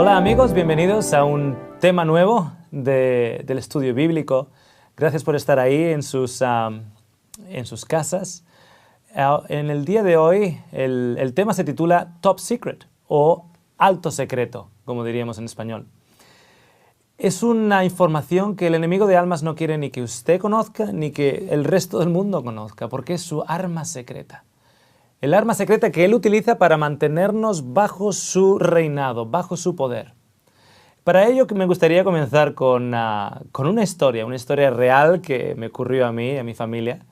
Hola amigos, bienvenidos a un tema nuevo del estudio bíblico. Gracias por estar ahí en sus casas. En el día de hoy el tema se titula Top Secret o Alto Secreto, como diríamos en español. Es una información que el enemigo de almas no quiere ni que usted conozca ni que el resto del mundo conozca, porque es su arma secreta. El arma secreta que él utiliza para mantenernos bajo su reinado, bajo su poder. Para ello me gustaría comenzar con una historia real que me ocurrió a mí, a mi familia.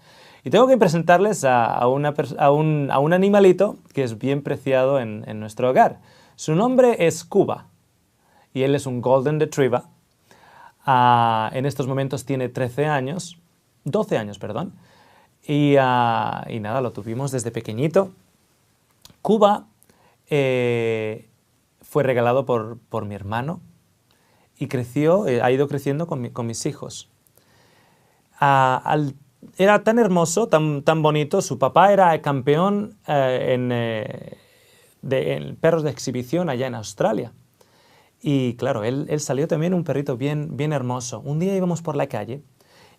Y tengo que presentarles a un animalito que es bien preciado en nuestro hogar. Su nombre es Cuba y él es un Golden Retriever. En estos momentos tiene 12 años, perdón. Y nada, lo tuvimos desde pequeñito. Cuba fue regalado por mi hermano y creció, ha ido creciendo con mis hijos. Era tan hermoso, tan bonito. Su papá era campeón en perros de exhibición allá en Australia. Y claro, él salió también un perrito bien hermoso. Un día íbamos por la calle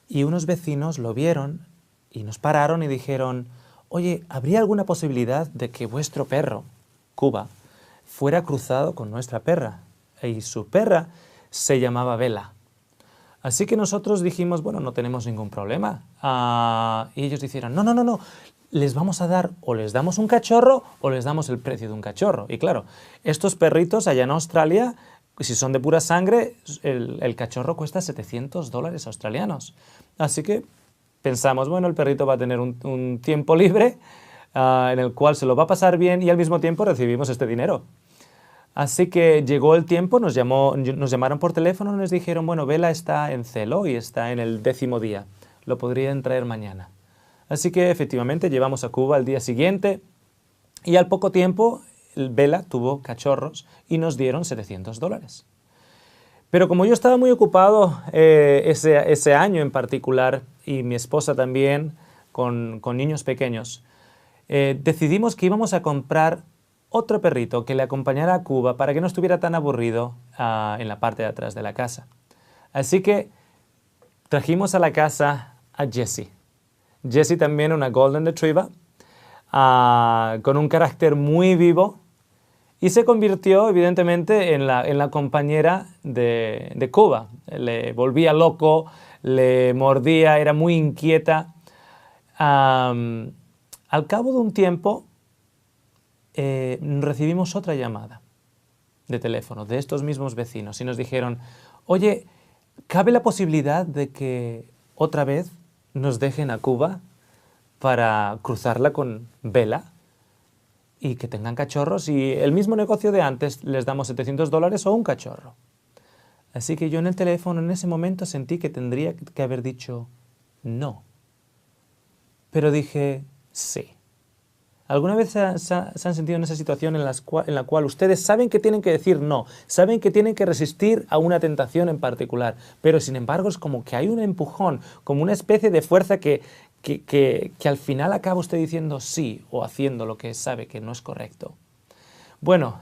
y unos vecinos lo vieron y nos pararon y dijeron: oye, ¿habría alguna posibilidad de que vuestro perro, Cuba, fuera cruzado con nuestra perra? Y su perra se llamaba Bella. Así que nosotros dijimos, bueno, no tenemos ningún problema. Y ellos dijeron, no, les vamos a dar, o les damos un cachorro o les damos el precio de un cachorro. Y claro, estos perritos allá en Australia, si son de pura sangre, el cachorro cuesta $700 australianos. Así que pensamos, bueno, el perrito va a tener un tiempo libre en el cual se lo va a pasar bien y al mismo tiempo recibimos este dinero. Así que llegó el tiempo, nos llamaron por teléfono y nos dijeron, bueno, Bella está en celo y está en el 10º día, lo podrían traer mañana. Así que efectivamente llevamos a Cuba al día siguiente y al poco tiempo Bella tuvo cachorros y nos dieron $700. Pero como yo estaba muy ocupado ese año en particular y mi esposa también con niños pequeños, decidimos que íbamos a comprar otro perrito que le acompañara a Cuba para que no estuviera tan aburrido en la parte de atrás de la casa. Así que trajimos a la casa a Jessie. Jessie también una Golden Retriever con un carácter muy vivo y se convirtió evidentemente en la compañera de Cuba. Le volvía loco, le mordía, era muy inquieta. Al cabo de un tiempo recibimos otra llamada de teléfono de estos mismos vecinos y nos dijeron, oye, ¿cabe la posibilidad de que otra vez nos dejen a Cuba para cruzarla con Bella y que tengan cachorros? Y el mismo negocio de antes, les damos $700 o un cachorro. Así que yo en el teléfono en ese momento sentí que tendría que haber dicho no. Pero dije sí. ¿Alguna vez se han sentido en esa situación en la cual ustedes saben que tienen que decir no, saben que tienen que resistir a una tentación en particular, pero sin embargo es como que hay un empujón, como una especie de fuerza que al final acaba usted diciendo sí o haciendo lo que sabe que no es correcto? Bueno,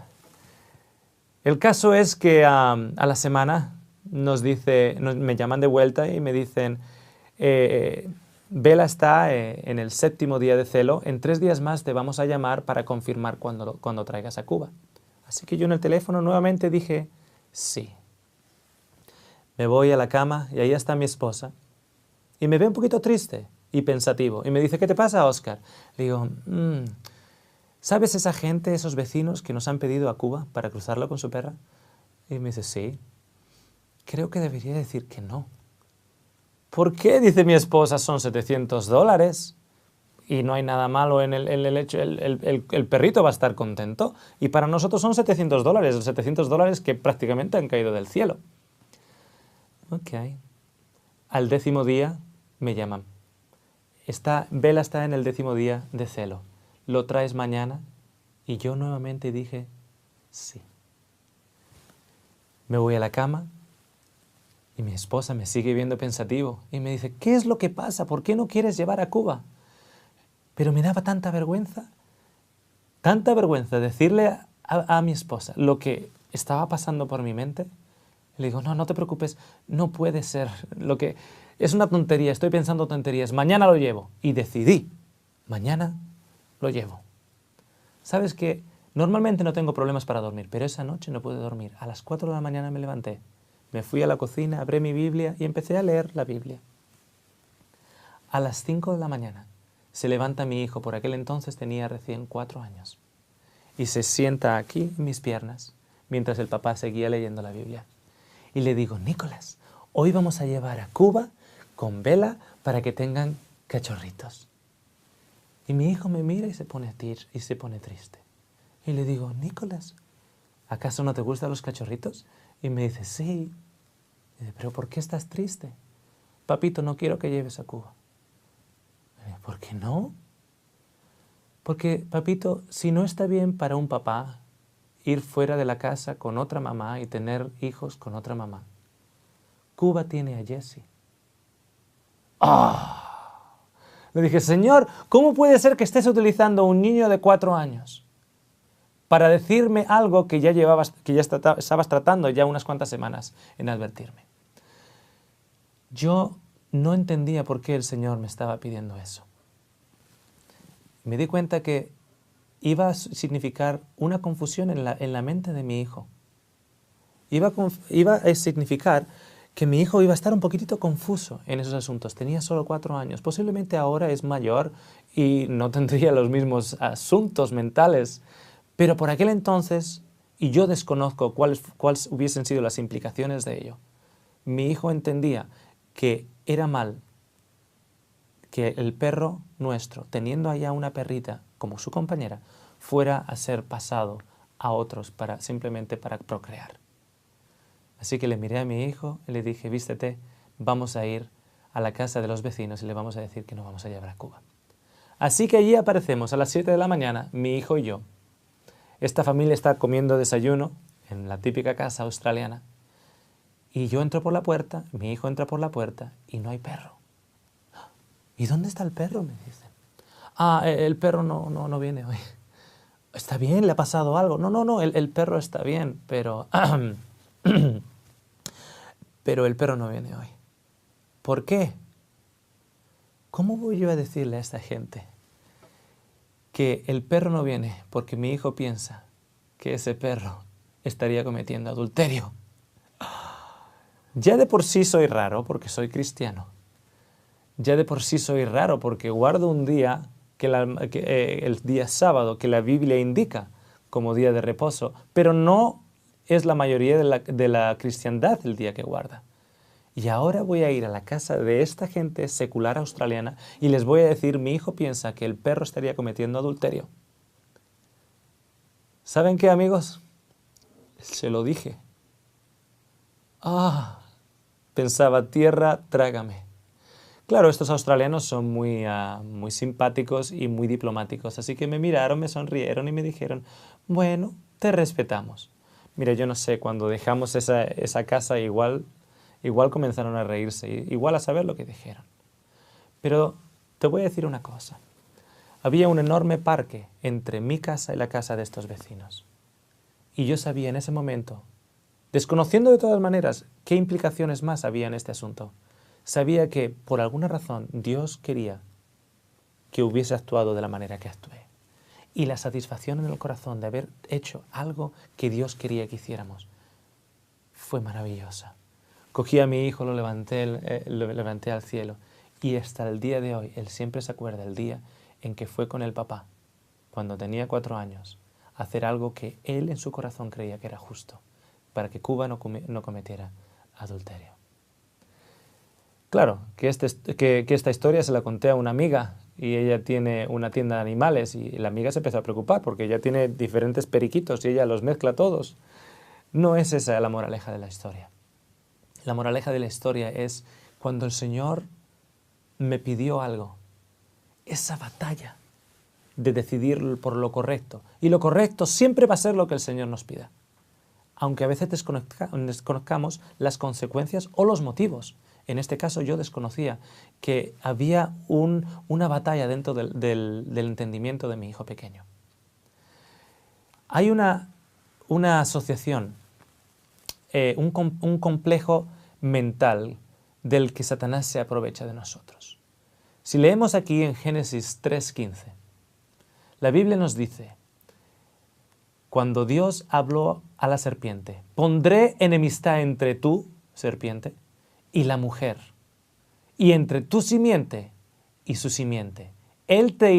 el caso es que a la semana me llaman de vuelta y me dicen, Bella está en el 7º día de celo, en 3 días más te vamos a llamar para confirmar cuando traigas a Cuba. Así que yo en el teléfono nuevamente dije sí. Me voy a la cama y ahí está mi esposa y me ve un poquito triste y pensativo y me dice, ¿qué te pasa, Oscar? Le digo, ¿sabes esa gente, esos vecinos que nos han pedido a Cuba para cruzarlo con su perra? Y me dice, sí, creo que debería decir que no. ¿Por qué? Dice mi esposa, son $700 y no hay nada malo en el hecho, el perrito va a estar contento y para nosotros son $700, los $700 que prácticamente han caído del cielo. Ok. Al 10º día me llaman. Bella está en el 10º día de celo. ¿Lo traes mañana? Y yo nuevamente dije sí. Me voy a la cama. Y mi esposa me sigue viendo pensativo y me dice, ¿qué es lo que pasa? ¿Por qué no quieres llevar a Cuba? Pero me daba tanta vergüenza decirle a mi esposa lo que estaba pasando por mi mente. Le digo, no, no te preocupes, no puede ser. Es una tontería, estoy pensando tonterías. Mañana lo llevo. Y decidí, mañana lo llevo. ¿Sabes qué? Normalmente no tengo problemas para dormir, pero esa noche no pude dormir. A las 4 de la mañana me levanté, me fui a la cocina, abrí mi Biblia y empecé a leer la Biblia. A las 5 de la mañana se levanta mi hijo, por aquel entonces tenía recién 4 años, y se sienta aquí en mis piernas, mientras el papá seguía leyendo la Biblia. Y le digo, Nicolás, hoy vamos a llevar a Cuba con vela para que tengan cachorritos. Y mi hijo me mira y se pone triste. Y le digo, Nicolás, ¿acaso no te gustan los cachorritos? Y me dice, sí. Y dice, ¿pero por qué estás triste? Papito, no quiero que lleves a Cuba. Y dice, ¿por qué no? Porque, papito, si no está bien para un papá ir fuera de la casa con otra mamá y tener hijos con otra mamá, Cuba tiene a Jessie. ¡Ah! Le dije, Señor, ¿cómo puede ser que estés utilizando un niño de 4 años para decirme algo que ya estabas tratando ya unas cuantas semanas en advertirme? Yo no entendía por qué el Señor me estaba pidiendo eso. Me di cuenta que iba a significar una confusión en la mente de mi hijo. Iba a significar que mi hijo iba a estar un poquitito confuso en esos asuntos. Tenía solo 4 años. Posiblemente ahora es mayor y no tendría los mismos asuntos mentales. Pero por aquel entonces, y yo desconozco cuáles hubiesen sido las implicaciones de ello, mi hijo entendía que era mal que el perro nuestro, teniendo allá una perrita como su compañera, fuera a ser pasado a otros simplemente para procrear. Así que le miré a mi hijo y le dije, vístete, vamos a ir a la casa de los vecinos y le vamos a decir que nos vamos a llevar a Cuba. Así que allí aparecemos a las 7 de la mañana, mi hijo y yo. Esta familia está comiendo desayuno en la típica casa australiana. Y yo entro por la puerta, mi hijo entra por la puerta y no hay perro. ¿Y dónde está el perro?, me dicen. El perro no viene hoy. ¿Está bien? ¿Le ha pasado algo? No, el perro está bien, pero el perro no viene hoy. ¿Por qué? ¿Cómo voy yo a decirle a esta gente que el perro no viene porque mi hijo piensa que ese perro estaría cometiendo adulterio? Ya de por sí soy raro porque soy cristiano. Ya de por sí soy raro porque guardo un día, el día sábado, que la Biblia indica como día de reposo, pero no es la mayoría de la cristiandad el día que guarda. Y ahora voy a ir a la casa de esta gente secular australiana y les voy a decir, mi hijo piensa que el perro estaría cometiendo adulterio. ¿Saben qué, amigos? Se lo dije. Pensaba, tierra, trágame. Claro, estos australianos son muy simpáticos y muy diplomáticos, así que me miraron, me sonrieron y me dijeron, bueno, te respetamos. Mira, yo no sé, cuando dejamos esa casa igual comenzaron a reírse, igual a saber lo que dijeron. Pero te voy a decir una cosa. Había un enorme parque entre mi casa y la casa de estos vecinos. Y yo sabía en ese momento, desconociendo de todas maneras qué implicaciones más había en este asunto, sabía que por alguna razón Dios quería que hubiese actuado de la manera que actué. Y la satisfacción en el corazón de haber hecho algo que Dios quería que hiciéramos fue maravillosa. Cogí a mi hijo, lo levanté al cielo y hasta el día de hoy él siempre se acuerda del día en que fue con el papá, cuando tenía 4 años, a hacer algo que él en su corazón creía que era justo, para que Cuba no cometiera adulterio. Claro, que esta historia se la conté a una amiga y ella tiene una tienda de animales y la amiga se empezó a preocupar porque ella tiene diferentes periquitos y ella los mezcla todos. No es esa la moraleja de la historia. La moraleja de la historia es cuando el Señor me pidió algo, esa batalla de decidir por lo correcto. Y lo correcto siempre va a ser lo que el Señor nos pida, aunque a veces desconozcamos las consecuencias o los motivos. En este caso yo desconocía que había una batalla dentro del entendimiento de mi hijo pequeño. Hay una asociación un complejo mental del que Satanás se aprovecha de nosotros. Si leemos aquí en Génesis 3:15, la Biblia nos dice, cuando Dios habló a la serpiente, pondré enemistad entre tú, serpiente, y la mujer, y entre tu simiente y su simiente. Él te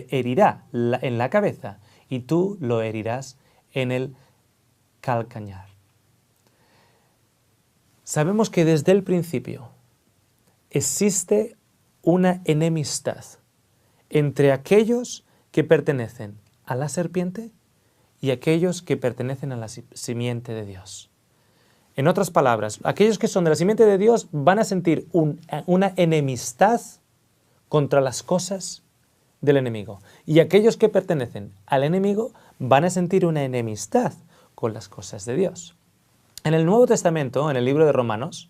herirá en la cabeza, y tú lo herirás en el calcañar. Sabemos que desde el principio existe una enemistad entre aquellos que pertenecen a la serpiente y aquellos que pertenecen a la simiente de Dios. En otras palabras, aquellos que son de la simiente de Dios van a sentir una enemistad contra las cosas del enemigo. Y aquellos que pertenecen al enemigo van a sentir una enemistad con las cosas de Dios. En el Nuevo Testamento, en el libro de Romanos,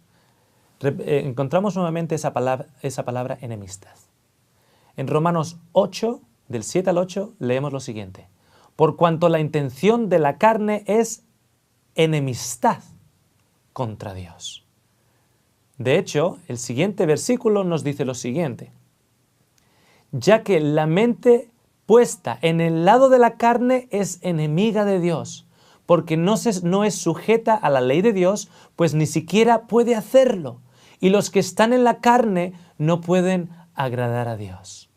encontramos nuevamente esa palabra enemistad. En Romanos 8, del 7 al 8, leemos lo siguiente. Por cuanto la intención de la carne es enemistad contra Dios. De hecho, el siguiente versículo nos dice lo siguiente. Ya que la mente puesta en el lado de la carne es enemiga de Dios, porque no es sujeta a la ley de Dios, pues ni siquiera puede hacerlo. Y los que están en la carne no pueden agradar a Dios.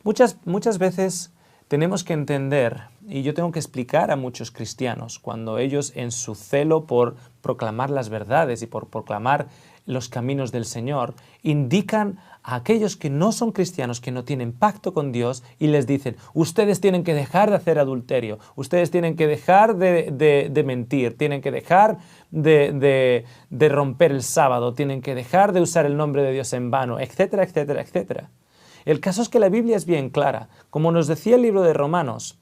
Muchas veces tenemos que entender, y yo tengo que explicar a muchos cristianos, cuando ellos en su celo por proclamar las verdades y por proclamar los caminos del Señor, indican a aquellos que no son cristianos, que no tienen pacto con Dios, y les dicen, ustedes tienen que dejar de hacer adulterio, ustedes tienen que dejar de mentir, tienen que dejar de romper el sábado, tienen que dejar de usar el nombre de Dios en vano, etcétera, etcétera, etcétera. El caso es que la Biblia es bien clara. Como nos decía el libro de Romanos,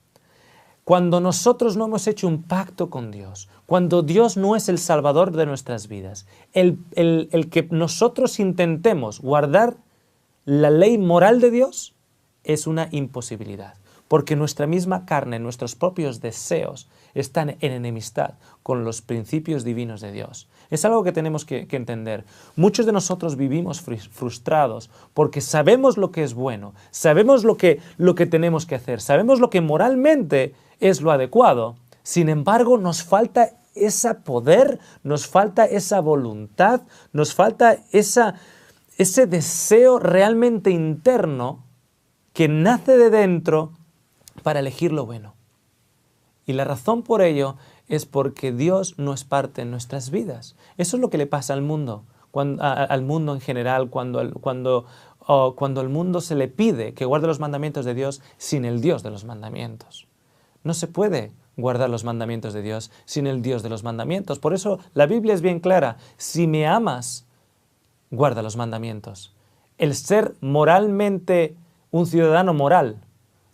cuando nosotros no hemos hecho un pacto con Dios, cuando Dios no es el Salvador de nuestras vidas, el que nosotros intentemos guardar la ley moral de Dios es una imposibilidad, porque nuestra misma carne, nuestros propios deseos están en enemistad con los principios divinos de Dios. Es algo que tenemos que entender. Muchos de nosotros vivimos frustrados porque sabemos lo que es bueno, sabemos lo que tenemos que hacer, sabemos lo que moralmente es lo adecuado. Sin embargo, nos falta ese poder, nos falta esa voluntad, nos falta ese deseo realmente interno que nace de dentro para elegir lo bueno. Y la razón por ello es porque Dios no es parte en nuestras vidas. Eso es lo que le pasa al mundo, al mundo en general, cuando al mundo se le pide que guarde los mandamientos de Dios sin el Dios de los mandamientos. No se puede guardar los mandamientos de Dios sin el Dios de los mandamientos. Por eso la Biblia es bien clara. Si me amas, guarda los mandamientos. El ser moralmente un ciudadano moral,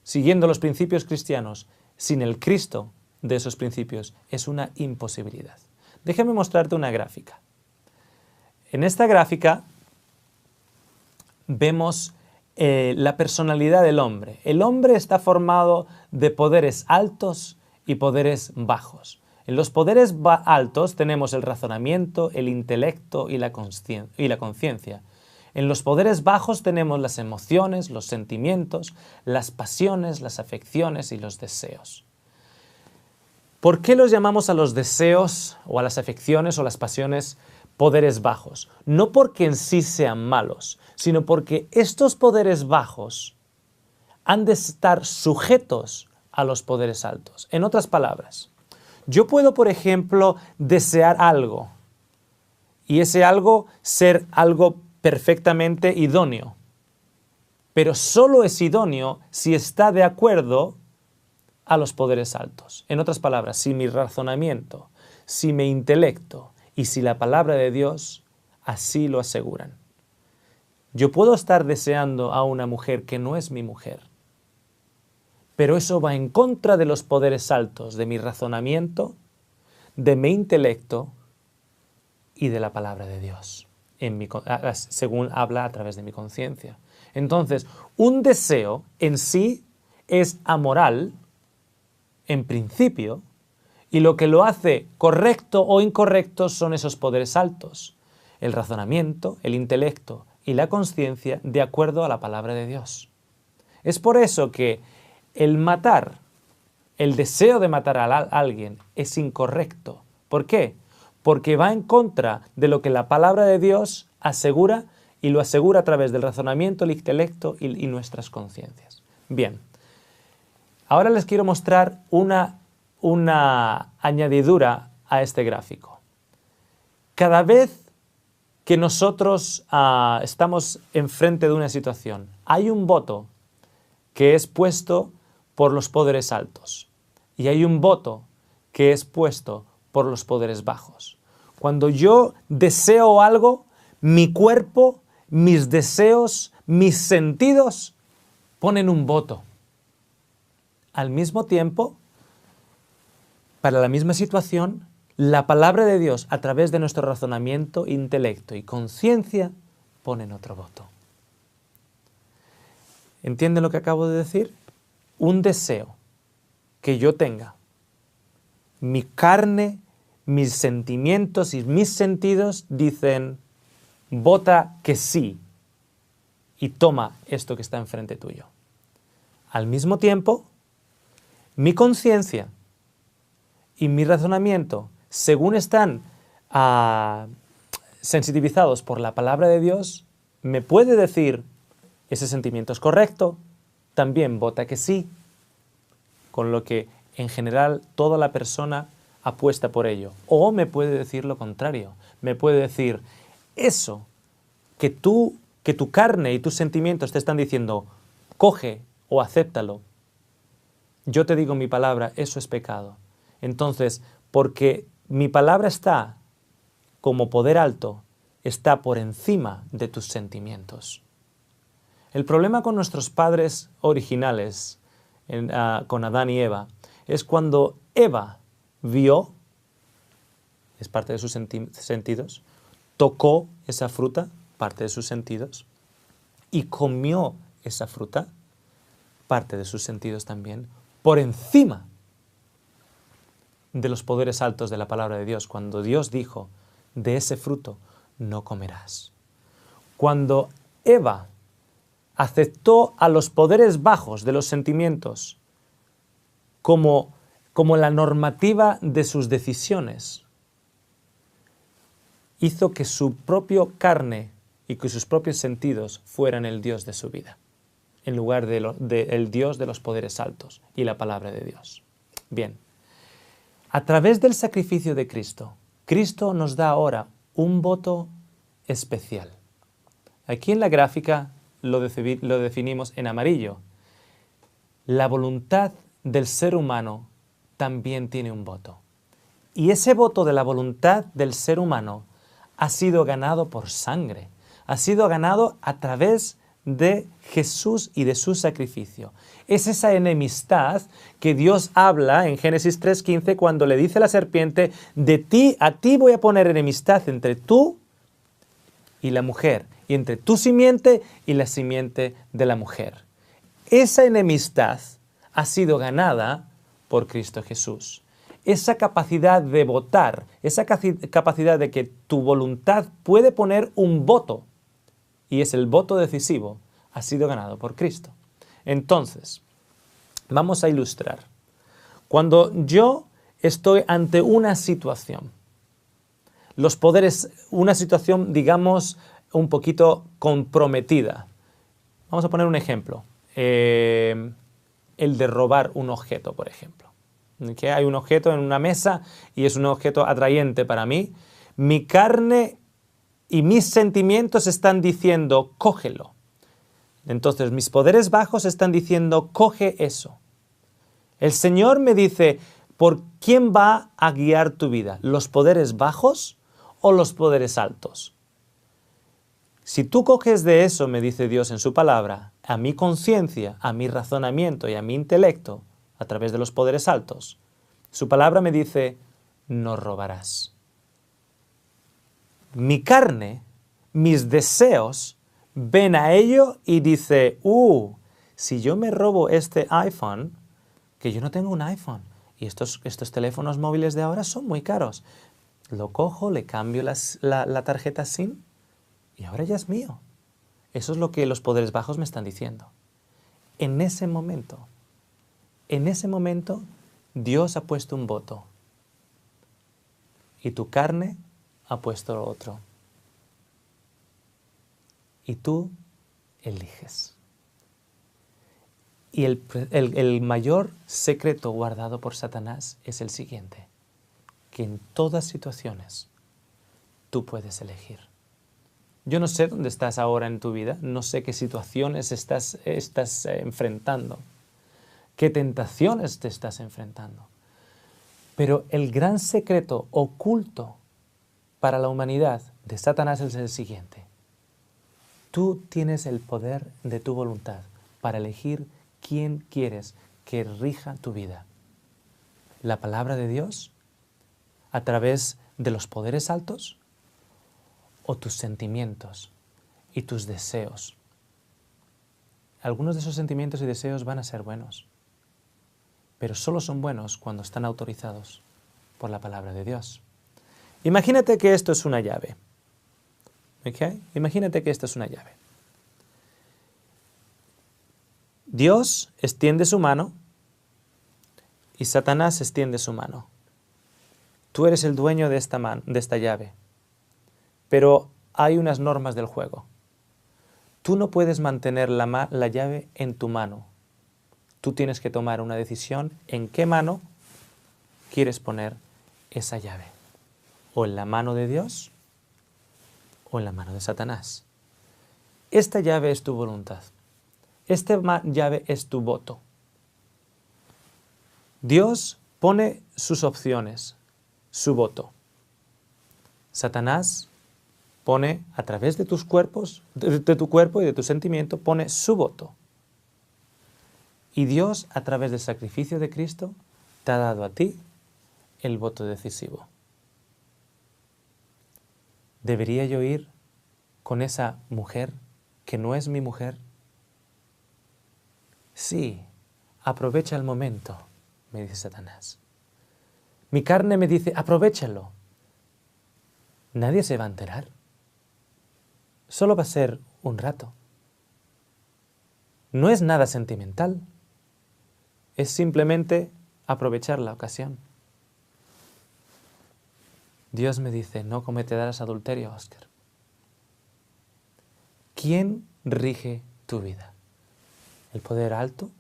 siguiendo los principios cristianos, sin el Cristo de esos principios, es una imposibilidad. Déjame mostrarte una gráfica. En esta gráfica vemos la personalidad del hombre. El hombre está formado de poderes altos y poderes bajos. En los poderes altos tenemos el razonamiento, el intelecto y la conciencia. En los poderes bajos tenemos las emociones, los sentimientos, las pasiones, las afecciones y los deseos. ¿Por qué los llamamos a los deseos o a las afecciones o las pasiones poderes bajos? No porque en sí sean malos, sino porque estos poderes bajos han de estar sujetos a los poderes altos. En otras palabras, yo puedo, por ejemplo, desear algo y ese algo ser algo perfectamente idóneo, pero solo es idóneo si está de acuerdo a los poderes altos. En otras palabras, si mi razonamiento, si mi intelecto y si la palabra de Dios así lo aseguran. Yo puedo estar deseando a una mujer que no es mi mujer, pero eso va en contra de los poderes altos, de mi razonamiento, de mi intelecto y de la palabra de Dios, según habla a través de mi conciencia. Entonces, un deseo en sí es amoral, en principio, Y lo que lo hace correcto o incorrecto son esos poderes altos, el razonamiento, el intelecto y la conciencia de acuerdo a la palabra de Dios. Es por eso que el matar, el deseo de matar a alguien es incorrecto. ¿Por qué? Porque va en contra de lo que la palabra de Dios asegura y lo asegura a través del razonamiento, el intelecto y nuestras conciencias. Bien, ahora les quiero mostrar una añadidura a este gráfico. Cada vez que nosotros estamos enfrente de una situación, hay un voto que es puesto por los poderes altos y hay un voto que es puesto por los poderes bajos. Cuando yo deseo algo, mi cuerpo, mis deseos, mis sentidos ponen un voto. Al mismo tiempo, para la misma situación, la palabra de Dios, a través de nuestro razonamiento, intelecto y conciencia, ponen otro voto. ¿Entienden lo que acabo de decir? Un deseo que yo tenga, mi carne, mis sentimientos y mis sentidos dicen, vota que sí y toma esto que está enfrente tuyo. Al mismo tiempo, mi conciencia y mi razonamiento, según están sensitivizados por la palabra de Dios, me puede decir, ese sentimiento es correcto, también vota que sí, con lo que en general toda la persona apuesta por ello. O me puede decir lo contrario, me puede decir, eso que tu carne y tus sentimientos te están diciendo, coge o acéptalo, yo te digo mi palabra, eso es pecado. Entonces, porque mi palabra está como poder alto, está por encima de tus sentimientos. El problema con nuestros padres originales, con Adán y Eva, es cuando Eva vio, es parte de sus sentidos, tocó esa fruta, parte de sus sentidos, y comió esa fruta, parte de sus sentidos también, por encima de los poderes altos de la palabra de Dios, cuando Dios dijo, de ese fruto no comerás. Cuando Eva aceptó a los poderes bajos de los sentimientos como la normativa de sus decisiones, hizo que su propia carne y que sus propios sentidos fueran el Dios de su vida, en lugar del Dios de los poderes altos y la palabra de Dios. Bien, a través del sacrificio de Cristo, Cristo nos da ahora un voto especial. Aquí en la gráfica lo definimos en amarillo. La voluntad del ser humano también tiene un voto. Y ese voto de la voluntad del ser humano ha sido ganado por sangre, ha sido ganado a través de Jesús y de su sacrificio. Es esa enemistad que Dios habla en Génesis 3:15 cuando le dice a la serpiente, a ti voy a poner enemistad entre tú y la mujer, y entre tu simiente y la simiente de la mujer. Esa enemistad ha sido ganada por Cristo Jesús. Esa capacidad de votar, esa capacidad de que tu voluntad puede poner un voto, y es el voto decisivo, ha sido ganado por Cristo. Entonces, vamos a ilustrar. Cuando yo estoy ante una situación, los poderes, una situación, digamos, un poquito comprometida. Vamos a poner un ejemplo. El de robar un objeto, por ejemplo. ¿Okay? Hay un objeto en una mesa y es un objeto atrayente para mí. Mi carne y mis sentimientos están diciendo, cógelo. Entonces, mis poderes bajos están diciendo, coge eso. El Señor me dice, ¿por quién va a guiar tu vida? ¿Los poderes bajos o los poderes altos? Si tú coges de eso, me dice Dios en su palabra, a mi conciencia, a mi razonamiento y a mi intelecto, a través de los poderes altos, su palabra me dice, no robarás. Mi carne, mis deseos, ven a ello y dice, si yo me robo este iPhone, que yo no tengo un iPhone, Y estos teléfonos móviles de ahora son muy caros. Lo cojo, le cambio la tarjeta SIM y ahora ya es mío. Eso es lo que los poderes bajos me están diciendo. En ese momento, Dios ha puesto un voto y tu carne ha puesto lo otro. Y tú eliges. Y el mayor secreto guardado por Satanás es el siguiente, que en todas situaciones tú puedes elegir. Yo no sé dónde estás ahora en tu vida, no sé qué situaciones estás enfrentando, qué tentaciones te estás enfrentando, pero el gran secreto oculto para la humanidad de Satanás es el siguiente. Tú tienes el poder de tu voluntad para elegir quién quieres que rija tu vida. ¿La palabra de Dios a través de los poderes altos o tus sentimientos y tus deseos? Algunos de esos sentimientos y deseos van a ser buenos, pero solo son buenos cuando están autorizados por la palabra de Dios. Imagínate que esto es una llave. ¿Ok? Imagínate que esto es una llave. Dios extiende su mano y Satanás extiende su mano. Tú eres el dueño de esta llave, pero hay unas normas del juego. Tú no puedes mantener la llave en tu mano. Tú tienes que tomar una decisión en qué mano quieres poner esa llave. O en la mano de Dios o en la mano de Satanás. Esta llave es tu voluntad. Esta llave es tu voto. Dios pone sus opciones, su voto. Satanás pone a través de tus cuerpos, de tu cuerpo y de tu sentimiento, pone su voto. Y Dios, a través del sacrificio de Cristo, te ha dado a ti el voto decisivo. ¿Debería yo ir con esa mujer que no es mi mujer? Sí, aprovecha el momento, me dice Satanás. Mi carne me dice, aprovéchalo. Nadie se va a enterar. Solo va a ser un rato. No es nada sentimental. Es simplemente aprovechar la ocasión. Dios me dice, no cometerás adulterio, Óscar. ¿Quién rige tu vida? ¿El poder alto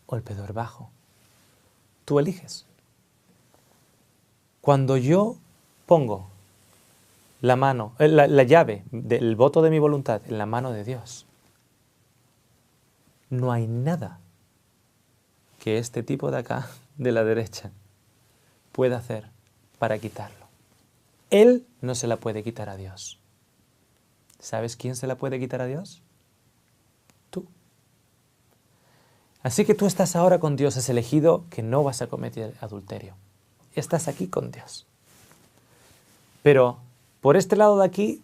o el poder bajo? Tú eliges. Cuando yo pongo la llave del voto de mi voluntad en la mano de Dios, no hay nada que este tipo de acá, de la derecha, pueda hacer para quitarlo. Él no se la puede quitar a Dios. ¿Sabes quién se la puede quitar a Dios? Tú. Así que tú estás ahora con Dios, has elegido que no vas a cometer adulterio. Estás aquí con Dios. Pero por este lado de aquí,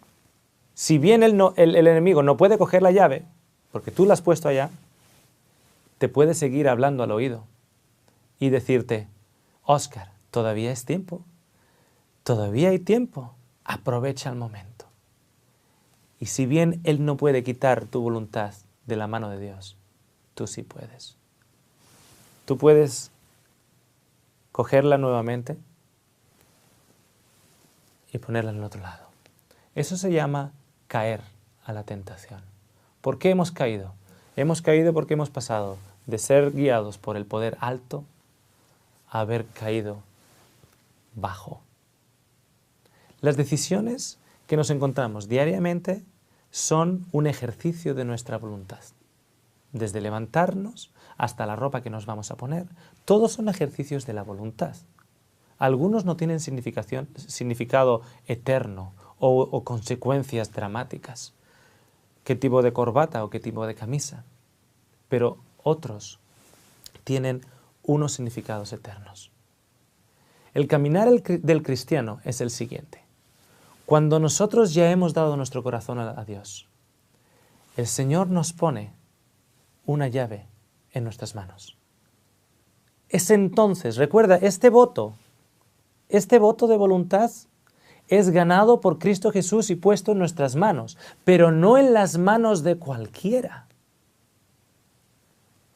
si bien el enemigo no puede coger la llave, porque tú la has puesto allá, te puede seguir hablando al oído y decirte, Óscar, todavía es tiempo, todavía hay tiempo, aprovecha el momento. Y si bien Él no puede quitar tu voluntad de la mano de Dios, tú sí puedes. Tú puedes cogerla nuevamente y ponerla en el otro lado. Eso se llama caer a la tentación. ¿Por qué hemos caído? Hemos caído porque hemos pasado de ser guiados por el poder alto a haber caído bajo. Las decisiones que nos encontramos diariamente son un ejercicio de nuestra voluntad. Desde levantarnos hasta la ropa que nos vamos a poner, todos son ejercicios de la voluntad. Algunos no tienen significado eterno o consecuencias dramáticas. ¿Qué tipo de corbata o qué tipo de camisa? Pero otros tienen unos significados eternos. El caminar del cristiano es el siguiente. Cuando nosotros ya hemos dado nuestro corazón a Dios, el Señor nos pone una llave en nuestras manos. es entonces, recuerda, este voto de voluntad es ganado por Cristo Jesús y puesto en nuestras manos, pero no en las manos de cualquiera.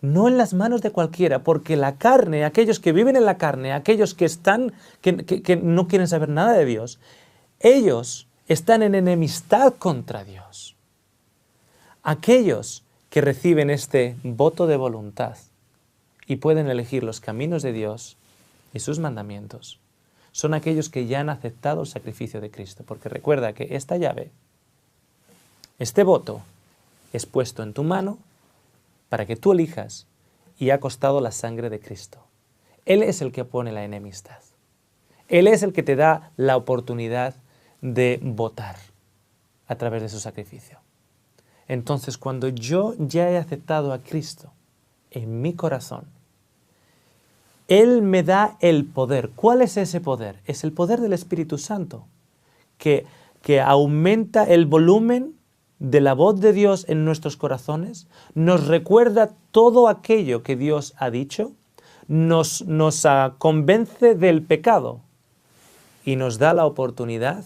No en las manos de cualquiera, porque la carne, aquellos que viven en la carne, aquellos que no quieren saber nada de Dios, ellos están en enemistad contra Dios. Aquellos que reciben este voto de voluntad y pueden elegir los caminos de Dios y sus mandamientos, son aquellos que ya han aceptado el sacrificio de Cristo. Porque recuerda que esta llave, este voto, es puesto en tu mano para que tú elijas y ha costado la sangre de Cristo. Él es el que pone la enemistad. Él es el que te da la oportunidad de votar a través de su sacrificio. Entonces, cuando yo ya he aceptado a Cristo en mi corazón, Él me da el poder. ¿Cuál es ese poder? Es el poder del Espíritu Santo, que aumenta el volumen de la voz de Dios en nuestros corazones, nos recuerda todo aquello que Dios ha dicho, nos convence del pecado y nos da la oportunidad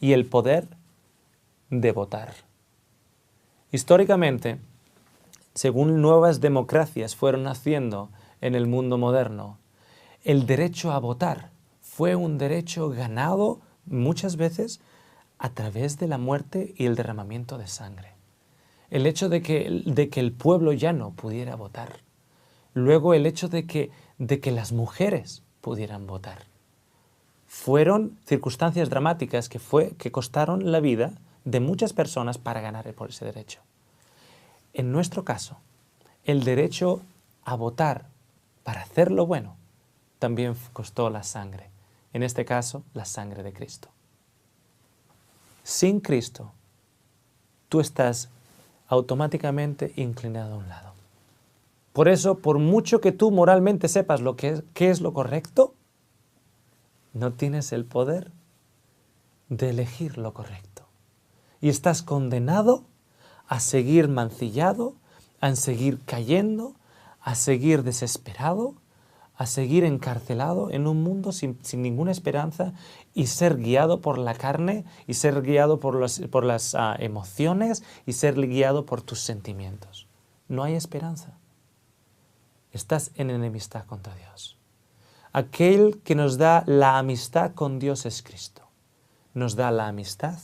y el poder de votar. Históricamente, según nuevas democracias fueron naciendo en el mundo moderno, el derecho a votar fue un derecho ganado muchas veces a través de la muerte y el derramamiento de sangre. El hecho de que el pueblo ya no pudiera votar. Luego el hecho de que las mujeres pudieran votar. Fueron circunstancias dramáticas que costaron la vida de muchas personas para ganar por ese derecho. En nuestro caso, el derecho a votar para hacer lo bueno también costó la sangre. En este caso, la sangre de Cristo. Sin Cristo, tú estás automáticamente inclinado a un lado. Por eso, por mucho que tú moralmente sepas qué es lo correcto, no tienes el poder de elegir lo correcto. Y estás condenado a seguir mancillado, a seguir cayendo, a seguir desesperado, a seguir encarcelado en un mundo sin ninguna esperanza y ser guiado por la carne y ser guiado por las emociones y ser guiado por tus sentimientos. No hay esperanza. Estás en enemistad contra Dios. Aquel que nos da la amistad con Dios es Cristo. Nos da la amistad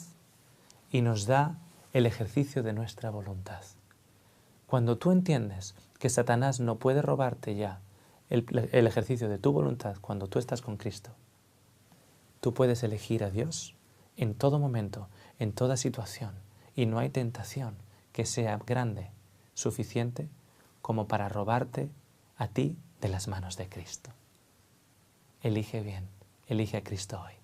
y nos da el ejercicio de nuestra voluntad. Cuando tú entiendes que Satanás no puede robarte ya el ejercicio de tu voluntad cuando tú estás con Cristo, tú puedes elegir a Dios en todo momento, en toda situación, y no hay tentación que sea grande, suficiente, como para robarte a ti de las manos de Cristo. Elige bien, elige a Cristo hoy.